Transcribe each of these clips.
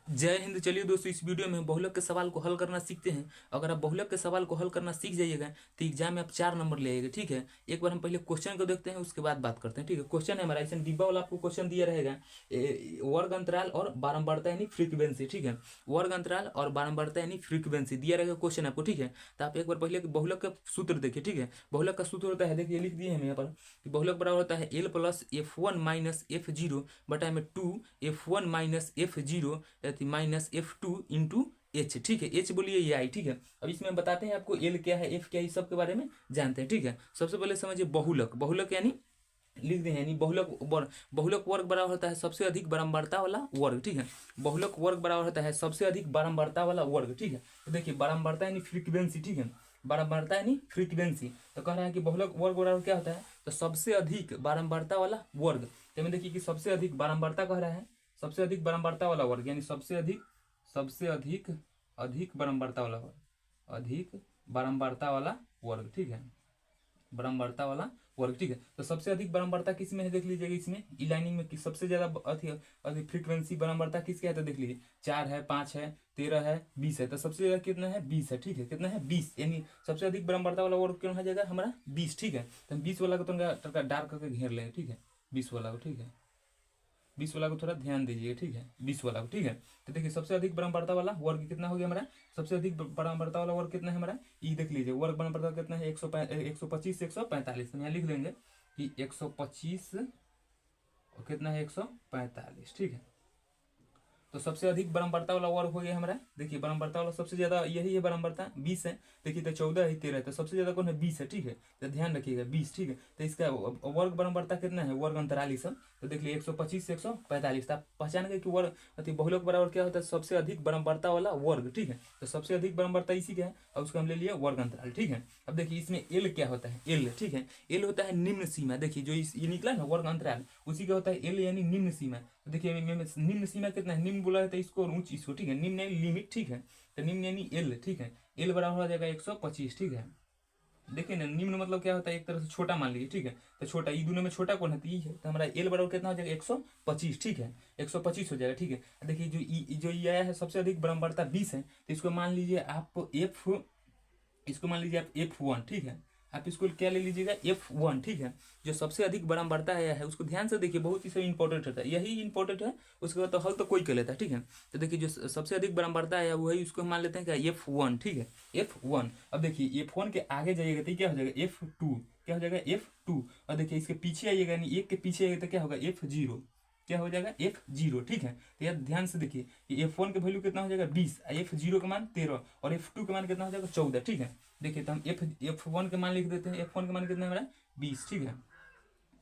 जय हिंद। चलिए दोस्तों, इस वीडियो में बहुलक के सवाल को हल करना सीखते हैं। अगर आप बहुलक के सवाल को हल करना सीख जाइएगा तो एग्जाम में आप 4 नंबर ले आएगा। ठीक है, एक बार हम पहले क्वेश्चन को देखते हैं, उसके बाद बात करते हैं। ठीक है, क्वेश्चन है हमारा ऐसा डिब्बा वाला आपको क्वेश्चन दिया रहेगा, वर्ग अंतराल और बारंबारता यानी फ्रीक्वेंसी। ठीक है, वर्ग अंतराल और बारंबारता यानी फ्रीक्वेंसी दिया रहेगा क्वेश्चन आपको। ठीक है, तो आप एक बार पहले बहुलक का सूत्र देखिए। ठीक है, बहुलक का सूत्र होता है, देखिए लिख दिए हम यहाँ पर कि बहुलक बराबर होता है L plus F one minus F zero बटा में 2 F1 minus F zero minus F2 into H. ठीक है, एच बोलिए ये आई। ठीक है, अब इसमें बताते हैं आपको एल क्या है, एफ क्या है, इस सब के बारे में जानते हैं। ठीक है, सबसे पहले समझिए बहुलक। बहुलक यानी लिख दें, यानी बहुलक वर्ग बराबर होता है सबसे अधिक बारंबारता वाला वर्ग। ठीक है, बहुलक वर्ग बराबर होता है सबसे अधिक बारंबारता वाला वर्ग। ठीक है, तो देखिए बारंबारता यानी फ्रीक्वेंसी। ठीक है, बारंबारता यानी फ्रीक्वेंसी, तो कह रहा है कि बहुलक वर्ग बराबर क्या होता है, तो सबसे अधिक बारंबारता वाला वर्ग। तो में देखिए कि सबसे अधिक बारंबारता कह रहा है, सबसे अधिक बारंबारता वाला वर्ग यानी सबसे अधिक अधिक बारंबारता वाला वर्ग, अधिक बारंबारता वाला वर्ग। ठीक है, बारंबारता वाला वर्ग। ठीक है, तो सबसे अधिक बारंबारता किस में है देख लीजिएगा, इसमें ई लाइनिंग में सबसे ज्यादा अधिक फ्रीक्वेंसी बारंबारता किसके है, तो देख लीजिए 4 है, 5 है, 13 है, 20 है, तो सबसे ज्यादा कितना है, 20 है। ठीक है, कितना है, 20, यानी सबसे अधिक बारंबारता वाला वर्ग क्यों हो जाएगा हमारा 20। ठीक है, तो हम 20 वाला को तो डार्क करके घेर लेंगे। ठीक है, 20 वाला को। ठीक है, 20 वाला को थोड़ा ध्यान दीजिए। ठीक है, 20 वाला को। ठीक है, तो देखिए सबसे अधिक बारंबारता वाला वर्ग कितना हो गया हमारा, सबसे अधिक बारंबारता वाला वर्ग कितना है हमारा, ये देख लीजिए वर्ग बारंबारता कितना है, 125 से 145। तो यहाँ लिख देंगे कि 125 और कितना है 145। ठीक है, तो सबसे अधिक बारंबारता वाला वर्ग हो गया हमारा। देखिए बारंबारता वाला सबसे ज्यादा यही है, बारंबारता 20 है। देखिए तो 14 है, 13 है, तो सबसे ज्यादा कौन है, 20 है। ठीक है, तो ध्यान रखिएगा 20। ठीक है, तो इसका वर्ग बारंबारता कितना है, वर्ग अंतराल ये सब, तो देख लीजिए 125 से 145। तो आप पहचान गए कि वर्ग अति बहुलक बराबर क्या होता है, सबसे अधिक बारंबारता वाला वर्ग। ठीक है, तो सबसे अधिक बारंबारता इसी का है, और उसको हम ले लिए वर्ग अंतराल। ठीक है, अब देखिए इसमें एल क्या होता है, एल। ठीक है, एल होता है निम्न सीमा। देखिए जो ये निकला ना वर्ग अंतराल, उसी का होता है एल यानी निम्न सीमा। तो देखिए निम्न सीमा कितना है, निम्न बोला है तो इसको और ऊंच इसको। ठीक है, निम्न यानी लिमिट। ठीक है, तो निम्न यानी एल। ठीक है, एल बराबर हो जाएगा 125। ठीक है, देखिए ना निम्न मतलब क्या होता है, एक तरह से छोटा मान लीजिए। ठीक है, तो छोटा, ई दोनों में छोटा कौन है, तो ई है, तो हमारा एल बराबर कितना हो जाएगा 125। ठीक है, 125 हो जाएगा। ठीक है, देखिए जो ई आया है सबसे अधिक बारंबारता 20 है, तो इसको मान लीजिए आप इसको मान लीजिए आप F1। ठीक है, आप इसको क्या ले लीजिएगा, F1। ठीक है, जो सबसे अधिक बारंबारता आया है उसको ध्यान से देखिए, बहुत ही सब इंपॉर्टेंट होता है, यही इंपॉर्टेंट है। उसके बाद तो हल तो कोई कर लेता है। ठीक है, तो देखिए जो सबसे अधिक बारंबारता आया वही उसको मान लेते हैं क्या, F1। ठीक है, F1। अब देखिए F1 के आगे जाइएगा तो क्या हो जाएगा, F2। क्या हो जाएगा, F2। और देखिए इसके पीछे आइएगा, यानी एक के पीछे आइएगा तो क्या होगा, F0। क्या हो जाएगा, F0। ठीक है, तो यार ध्यान से देखिए कि F1 का वैल्यू कितना हो जाएगा 20, F0 का मान 13 और F2 का मान कितना हो जाएगा 14। ठीक है, देखिए तो हम F1 का मान लिख देते हैं, F1 का मान कितना है हमारा 20। ठीक है,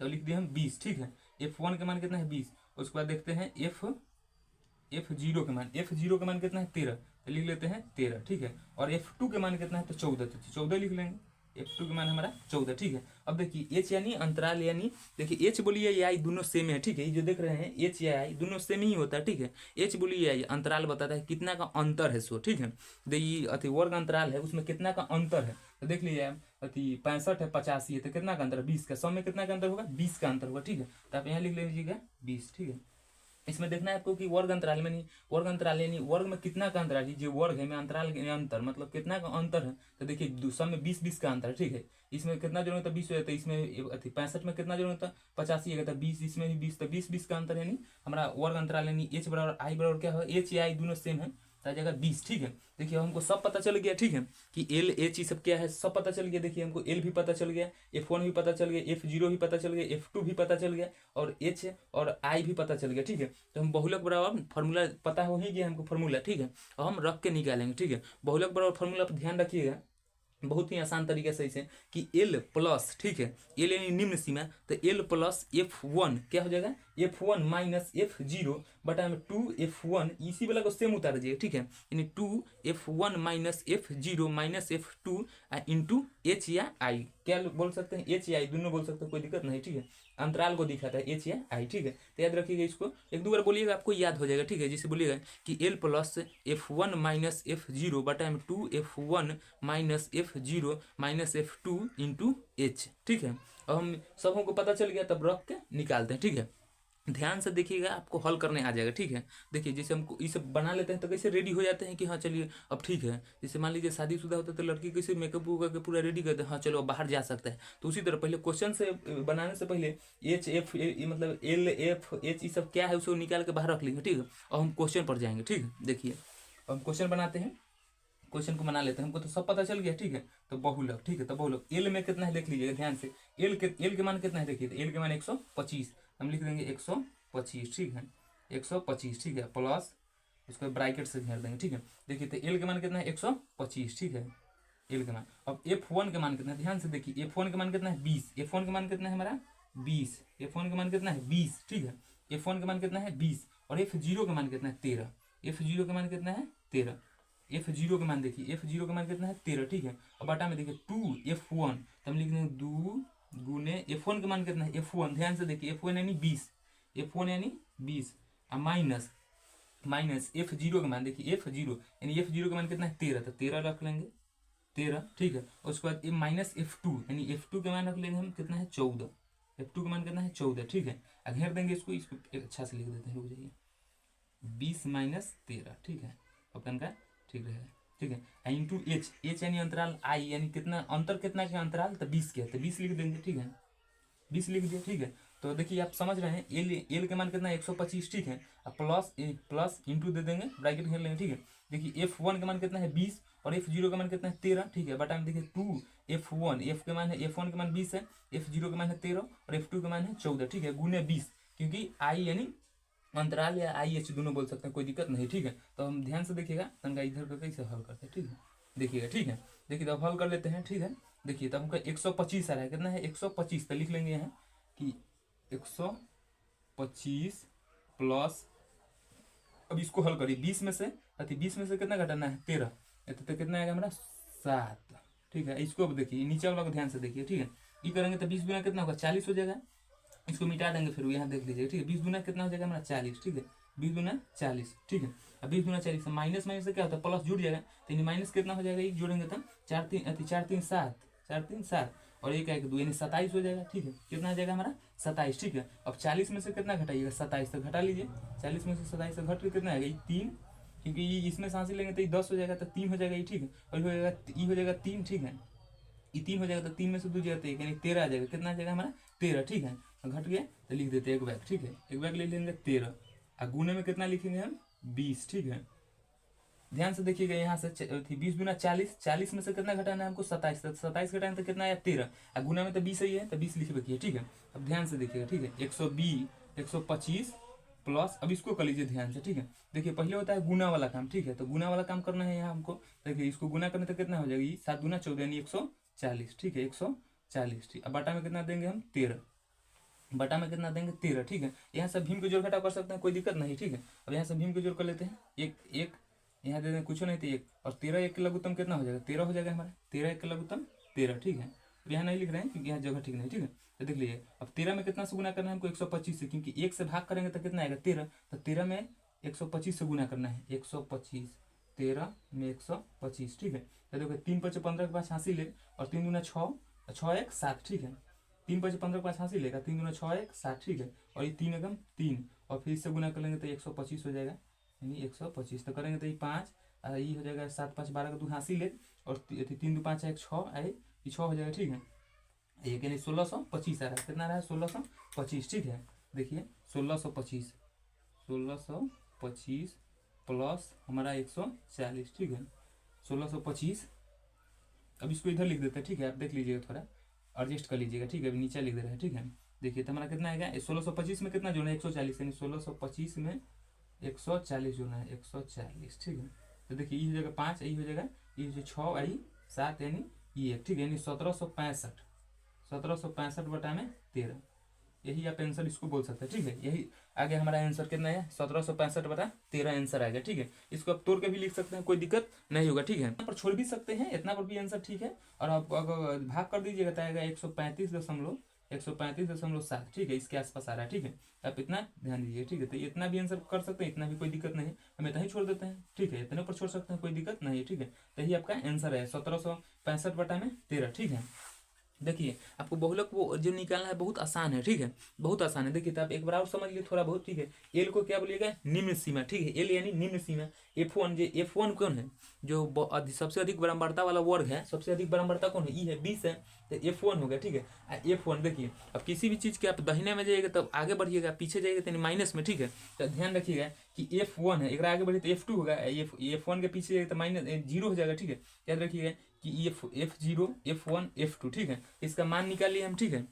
तो लिख दिया हम 20। ठीक है, F1 का मान कितना है 20। उसके बाद देखते हैं F0 का मान, F0 का मान कितना है 13, तो लिख लेते हैं 13। ठीक है, और F2 के मान कितना है तो 14, तो 14 लिख लेंगे। F2 के मान हमारा 14। ठीक है, अब देखिए H यानी अंतराल, यानी देखिए H बोलिए या आई दोनों सेम है। ठीक है, ये जो देख रहे हैं H या आई दोनों सेम ही होता है। ठीक है, H बोलिए आई अंतराल बताता है कितना का अंतर है सो। ठीक है, देखिए अति वर्ग अंतराल है, उसमें कितना का अंतर है, तो देख लीजिए अति 65 है, 85 है, तो कितना का अंतर है 20 का, सब में कितना का अंतर होगा 20 का अंतर होगा। ठीक है, तो आप यहाँ लिख लीजिएगा 20। ठीक है, इसमें देखना है आपको कि वर्ग अंतराल में नहीं, वर्ग अंतराल यानी वर्ग में कितना का अंतर है, जो वर्ग है में अंतराल के अंतर मतलब कितना का अंतर है, तो देखिए सब में 20-20 का अंतर है। ठीक है, इसमें कितना जरूरत है 20 हो जाता है, इसमें 65 में कितना जरूरत है 85 है, तो 20, इसमें भी 20, तो 20-20 का अंतर यानी हमारा वर्ग अंतराल यानी एच बराबर आई बराबर क्या है, एच या आई दोनों सेम है, तो आ जाएगा 20। ठीक है, देखिए हमको सब पता चल गया। ठीक है, कि एल एच ई सब क्या है, सब पता चल गया। देखिए हमको एल भी पता चल गया, F1 भी पता चल गया, F0 भी पता चल गया, F2 भी पता चल गया, और एच और आई भी पता चल गया। ठीक है, तो हम बहुलक बराबर फॉर्मूला पता हो ही गया हमको फॉर्मूला। ठीक है, और हम रख के निकालेंगे। ठीक है, बहुलक बराबर फॉर्मूला पर ध्यान रखिएगा, बहुत ही आसान तरीके से इसे कि एल प्लस, ठीक है, एल यानी निम्न सीमा, तो एल प्लस F1 क्या हो जाएगा, F1 माइनस F0 बटा में 2F1, इसी वाला को सेम उतार दीजिए। ठीक है, यानी 2F1 minus F0 minus F2 into H या आई, क्या बोल सकते हैं, एच या आई दोनों बोल सकते हैं, कोई दिक्कत नहीं। ठीक है, अंतराल को दिखाता है एच या आई। ठीक है, तो याद रखिएगा, इसको एक दो बार बोलिएगा आपको याद हो जाएगा। ठीक है, जैसे बोलिएगा कि L plus F1 minus F0 बटा में 2F1 minus F0 minus F2 into H. ठीक है, अब हम सबको पता चल गया, तब रख के निकालते हैं। ठीक है, ध्यान से देखिएगा, आपको हल करने आ जाएगा, ठीक है। देखिए जैसे हमको ये सब बना लेते हैं तो कैसे रेडी हो जाते हैं कि हाँ चलिए अब ठीक है। जैसे मान लीजिए शादीशुदा होता है तो लड़की कैसे मेकअप करके पूरा रेडी करते हैं, हाँ चलो अब बाहर जा सकता है। तो उसी तरह पहले क्वेश्चन से बनाने से पहले एच एफ मतलब एल एफ एच ये सब क्या है उसको निकाल के बाहर रख लेंगे, ठीक है। और हम क्वेश्चन पर जाएंगे, ठीक है। देखिए हम क्वेश्चन बनाते हैं, क्वेश्चन को बना लेते हैं, हमको तो सब पता चल गया, ठीक है। तो बहुलक, ठीक है। तो बहुलक एल में कितना है देख लीजिएगा ध्यान से, एल के मान कितना है देखिए, तो एल के मान 125, हम लिख देंगे 125, ठीक है। 125, ठीक है, प्लस उसको ब्रैकेट से घेर देंगे, ठीक है। देखिए तो एल के मान कितना है 125, ठीक है, एल के मान। अब F1 के मान कितना है ध्यान से देखिए, F1 के मान कितना है 20, F1 के मान कितना है हमारा 20, F1 के मान कितना है 20, ठीक है। F1 के मान कितना है 20 और F0 के मान कितना है 13, F0 के मान कितना है 13, F0 के मान देखिए, F0 के मान कितना है 13, ठीक है। अब बटा में देखिए 2F1, तो हम लिख देंगे 2 गुने F1 के मान कितना है F1, ध्यान से देखिए F1 यानी 20, F1 यानी 20 और माइनस F0 के मान देखिए, F0 यानी F0 के मान कितना है 13, तो 13 रख लेंगे 13, ठीक है। उसके बाद माइनस F2 यानी F2 के मान रख लेंगे हम कितना है 14, F2 के मान कितना है 14, ठीक है। घेर देंगे इसको अच्छा से लिख देते हैं, रुक जाइए 20 माइनस 13, ठीक है। ऑप्शन का ठीक रहेगा, ठीक है। इंटू एच यानी अंतराल आई यानी कितना अंतर, कितना के अंतराल, तो 20 के है, तो 20 लिख देंगे, ठीक है। 20 लिख दिया, ठीक है। तो देखिए आप समझ रहे हैं एल के मान कितना है 125, ठीक है। अब प्लस इंटू दे देंगे, ब्रैकेट घेर लेंगे, ठीक है। देखिए F1 के मान कितना है 20 और F0 के मान कितना है 13, ठीक है। बटा में देखिए 2F1, F1 के मान 20 है, F0 के मान है 13 और F2 के मान है 14, ठीक है, गुने 20, क्योंकि आई यानी अंतराल या आई एच दोनों बोल सकते हैं, कोई दिक्कत नहीं, ठीक है। तो हम ध्यान से देखिएगा तनका इधर का कैसे हल करते हैं, ठीक है। देखिएगा, ठीक है। देखिए तब हल कर लेते हैं, ठीक है। देखिए तब हमको 125 आ रहा है, कितना है 125, तो लिख लेंगे यहाँ कि 125 प्लस, अब इसको हल करिए 20 में से, अति 20 में से कितना घटाना है 13, तो कितना आएगा हमारा 7, ठीक है। इसको अब देखिए नीचे वाला को ध्यान से देखिए, ठीक है। ये करेंगे तो 20 गुना कितना होगा 40 हो जाएगा, इसको मिटा देंगे फिर यहाँ देख लीजिए, ठीक है। 20 गुना कितना हो जाएगा हमारा 40, ठीक है। 20 गुना 40, ठीक है। अब 20 गुना 40 माइनस माइनस से क्या होता है प्लस जुड़ जाएगा, तो माइनस कितना हो जाएगा, एक जोड़ेंगे तो 4 3 7 और एक 1 2 यानी 27 हो जाएगा, ठीक है। कितना आ जाएगा हमारा 27, ठीक है। अब 40 में से कितना घटाइएगा 27, तो घटा लीजिए, 40 में से 27 घट के कितना आएगा 3, क्योंकि ये इसमें सांसें लेंगे तो ये 10 हो जाएगा, तो 3 हो जाएगा ये, ठीक है। और ये हो जाएगा 3, ठीक है। ये 3 हो जाएगा, तो 3 में से 2 जाएगा तो 1 यानी 13 आ जाएगा, कितना आ जाएगा हमारा 13, ठीक है। घट गया तो लिख देते हैं 1 बैग, ठीक है। 1 बैग ले लेंगे 13 और गुने में कितना लिखेंगे हम 20, ठीक है। ध्यान से देखिएगा यहाँ से 20 गुना 40, 40 में से कितना घटाना है हमको 27, तो 27 घटाना तो कितना आया 13 और गुना में तो 20 ही है, तो 20 लिख रखिए, ठीक है। अब ध्यान से देखिएगा, ठीक है। 125 प्लस, अब इसको कर लीजिए ध्यान से, ठीक है। देखिए पहले होता है गुना वाला काम, ठीक है। तो गुना वाला काम करना है यहाँ हमको, देखिए इसको गुना करने तो कितना हो जाएगी 7 गुना 14 यानी 140, ठीक है 140, ठीक। अब बटा में कितना देंगे हम 13, बटा में कितना देंगे 13, ठीक है। यहाँ से भीम के जोड़ घटाव कर सकते हैं, कोई दिक्कत नहीं, ठीक है। अब यहाँ से भीम के जोड़ कर लेते हैं, एक यहाँ दे दें कुछ नहीं तो 1 और 13 1 के लघुत्तम कितना हो जाएगा 13 हो जाएगा हमारा, 13 1 के लघुत्तम 13, ठीक है। अब यहाँ नहीं लिख रहे हैं क्योंकि यहाँ जगह ठीक नहीं, ठीक है। तो देख लीजिए अब 13 में कितना से गुना करना है हमको 125 से, क्योंकि 1 से भाग करेंगे तो कितना आएगा 13, तो 13 में 125 से गुना करना है 125, 13 में 125, ठीक है। तो देखो 3 5 15 के पास हासिल ले और 3 गुना 6 6 1 7, ठीक है। 3 5 15 के पास हासिल लेगा 3 गुना 6 1 7, ठीक है। और ये 3 एकम 3 और फिर इससे गुना कर लेंगे तो 125 हो जाएगा, यानी 125, तो करेंगे तो ये 5 ये हो जाएगा 7 5 12 का 2 हासिल ले और 3 2 5 1 6 आए, ये 6 हो जाएगा, ठीक है। एक यानी 1625 आ रहा है, कितना आ रहा है 1625, ठीक है। देखिए 1625 प्लस हमारा 140, ठीक है 1625। अब इसको इधर लिख देते हैं, ठीक है। आप देख लीजिएगा थोड़ा एडजस्ट कर लीजिएगा, ठीक है। अभी नीचे लिख दे रहे हैं, ठीक है। देखिए तो हमारा कितना आएगा 1625 में कितना जोड़ना है 140, यानी 1625 में 140 जोड़ना है 140, ठीक है। तो देखिए ये हो जाएगा 5, यही हो जाएगा ये जो 6 आई 7 यानी ये 1, ठीक है। यानी 1765 बटा में 13, यही आप आंसर इसको बोल सकते हैं, ठीक है। यही आगे हमारा आंसर कितना है 1765 बटा 13 आंसर आएगा, ठीक है। इसको आप तोड़ के भी लिख सकते हैं, कोई दिक्कत नहीं होगा, ठीक है। यहाँ पर छोड़ भी सकते हैं, इतना पर भी आंसर ठीक है। और आप अगर भाग कर दीजिएगा तो आएगा 135.7, ठीक है। इसके आसपास आ रहा है, ठीक है। आप इतना ध्यान दीजिए, ठीक है। तो इतना भी आंसर कर सकते हैं, इतना भी कोई दिक्कत नहीं है, हम इतना ही छोड़ देते हैं, ठीक है। इतने पर छोड़ सकते हैं, कोई दिक्कत नहीं है, ठीक है। तो यही आपका आंसर है 1765 बटा में 13, ठीक है। देखिए आपको बहुलक वो जो निकालना है बहुत आसान है, ठीक है, बहुत आसान है। देखिए तो आप एक बार और समझ लिए थोड़ा बहुत, ठीक है। एल को क्या बोलिएगा, निम्न सीमा, ठीक है, एल यानी निम्न सीमा। F1 जो F1 कौन है, जो सबसे अधिक बारंबारता वाला वर्ग है, सबसे अधिक बारंबारता कौन है, ई है, 20 है, तो F1 हो गया, ठीक है। F1 देखिए, अब किसी भी चीज़ के आप दाहिने में जाइएगा तब आगे बढ़िएगा, पीछे जाइएगा तो माइनस में, ठीक है। तो ध्यान रखिएगा कि F1 है, एक आगे बढ़े तो F2 होगा, F1 के पीछे जाएगा तो माइनस जीरो हो जाएगा, ठीक है। याद रखिएगा कि F0 F1 F2, ठीक है, इसका मान निकाल लिए हम, ठीक है।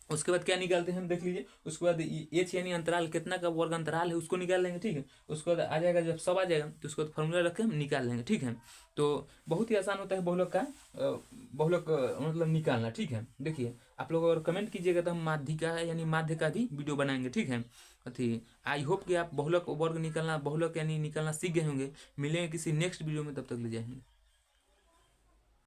उसके बाद क्या निकालते हैं हम देख लीजिए, उसके बाद एच यानी अंतराल कितना का वर्ग अंतराल है उसको निकाल लेंगे, ठीक है। उसके बाद आ जाएगा, जब सब आ जाएगा तो उसको फॉर्मूला रख के हम निकाल लेंगे, ठीक है। तो बहुत ही आसान होता है बहुलक का बहुलक मतलब निकालना, ठीक है। देखिए आप लोग अगर कमेंट कीजिएगा तो हम माध्यिका यानी माध्य का भी वीडियो बनाएंगे, ठीक है। अथी आई होप कि आप बहुलक वर्ग निकालना, बहुलक यानी निकालना सीख गए होंगे। मिलेंगे किसी नेक्स्ट वीडियो में, तब तक ले जाएंगे।